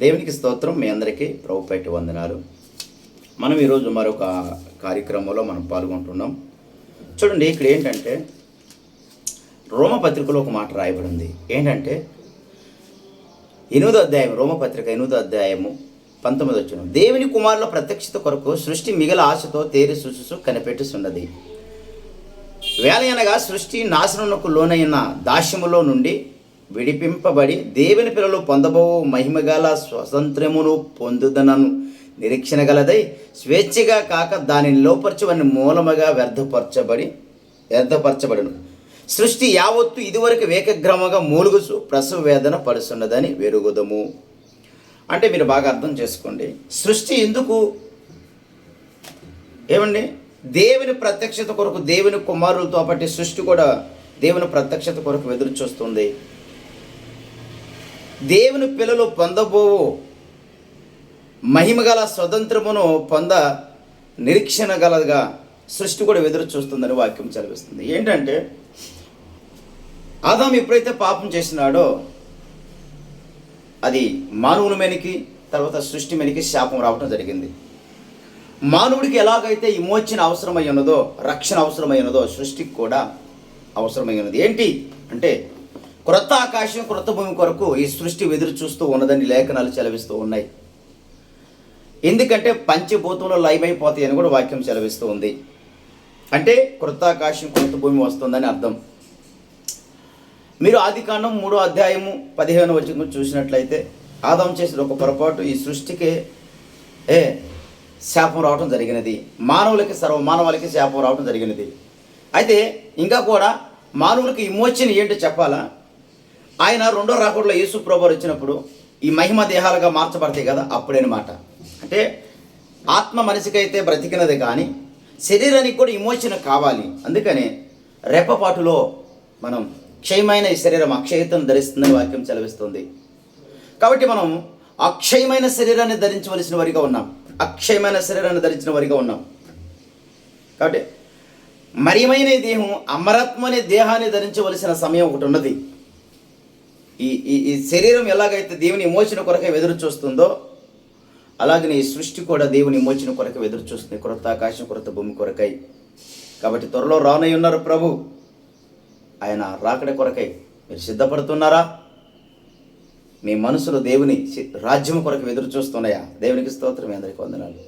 దేవునికి స్తోత్రం. మీ అందరికీ ప్రభుపేట వందనాలు. మనం ఈరోజు మరొక కార్యక్రమంలో మనం పాల్గొంటున్నాం. చూడండి, ఇక్కడ ఏంటంటే రోమపత్రికలో ఒక మాట రాయబడింది. ఏంటంటే 8వ అధ్యాయం, రోమపత్రిక 8వ అధ్యాయము 19వ వచనం, దేవుని కుమారుల ప్రత్యక్షత కొరకు సృష్టి మిగల ఆశతో తేరి చూసు కనిపెట్టుచున్నది. వేలయనగా సృష్టి నాశనమునకు లోనైన దాస్యములో నుండి విడిపింపబడి దేవుని పిల్లలు పొందబో మహిమగల స్వాతంత్ర్యమును పొందుదనను నిరీక్షణ గలదై స్వేచ్ఛగా కాక దానిని లోపరచవని మూలముగా వ్యర్థపరచబడును. సృష్టి యావత్తు ఇదివరకు ఏకగ్రమంగా మూలుగుచు ప్రసవ వేదన పడుతున్నదని వెరుగుదము. అంటే మీరు బాగా అర్థం చేసుకోండి, సృష్టి ఎందుకు ఏమండి దేవుని ప్రత్యక్షత కొరకు, దేవుని కుమారులతో పాటు సృష్టి కూడా దేవుని ప్రత్యక్షత కొరకు ఎదురు చూస్తుంది. దేవుని పిల్లలు పొందబోవు మహిమగల స్వతంత్రమును నిరీక్షణ గలగా సృష్టి కూడా ఎదురు చూస్తుందని వాక్యం చదివిస్తుంది. ఏంటంటే ఆదాము ఎప్పుడైతే పాపం చేసినాడో అది మానవుని మీదకి, తర్వాత సృష్టి మీదకి శాపం రావడం జరిగింది. మానవుడికి ఎలాగైతే విమోచన అవసరమై ఉన్నదో, రక్షణ అవసరమై ఉన్నదో, సృష్టికి కూడా అవసరమై ఉన్నది. ఏంటి అంటే క్రొత్త ఆకాశం, క్రొత్త భూమి కొరకు ఈ సృష్టి ఎదురు చూస్తూ ఉన్నదని లేఖనాలు సెలవిస్తూ ఉన్నాయి. ఎందుకంటే పంచభూతంలో లయమైపోతాయి అని కూడా వాక్యం సెలవిస్తూ ఉంది. అంటే క్రొత్త ఆకాశం, క్రొత్త భూమి వస్తుందని అర్థం. మీరు ఆదికాండం 3వ అధ్యాయము 15వ వచనం చూసినట్లయితే ఆదాము చేసిన ఒక పొరపాటు ఈ సృష్టికి శాపం రావడం జరిగినది. మానవులకి, సర్వమానవాళికి శాపం రావడం జరిగినది. అయితే ఇంకా కూడా మానవులకి విమోచన ఏంటో చెప్పాలా? ఆయన రెండో రాకడలో యేసు ప్రభువు వచ్చినప్పుడు ఈ మహిమ దేహాలుగా మార్చబడతాయి కదా, అప్పుడేనమాట. అంటే ఆత్మ మనిషికైతే బ్రతికినది, కానీ శరీరానికి కూడా విమోచన కావాలి. అందుకని రెప్పపాటులో మనం క్షయమైన ఈ శరీరం అక్షయతను ధరిస్తుందని వాక్యం సెలవిస్తుంది. కాబట్టి మనం అక్షయమైన శరీరాన్ని ధరించవలసిన వారిగా ఉన్నాం. అక్షయమైన శరీరాన్ని ధరించిన వారిగా ఉన్నాం. కాబట్టి మరియమైన దేహం, అమరత్వం అనే దేహాన్ని ధరించవలసిన సమయం ఒకటి ఉన్నది. ఈ శరీరం ఎలాగైతే దేవుని విమోచన కొరకై ఎదురు చూస్తుందో, అలాగనే ఈ సృష్టి కూడా దేవుని విమోచన కొరకై ఎదురు చూస్తుంది, క్రొత్త ఆకాశం, క్రొత్త భూమి కొరకై. కాబట్టి త్వరలో రానై ఉన్నారు ప్రభు. ఆయన రాకడ కొరకై మీరు సిద్ధపడుతున్నారా? మీ మనసులో దేవుని రాజ్యం కొరకు ఎదురు చూస్తున్నాయా? దేవునికి స్తోత్రం. మీ అందరికీ వందనాలు.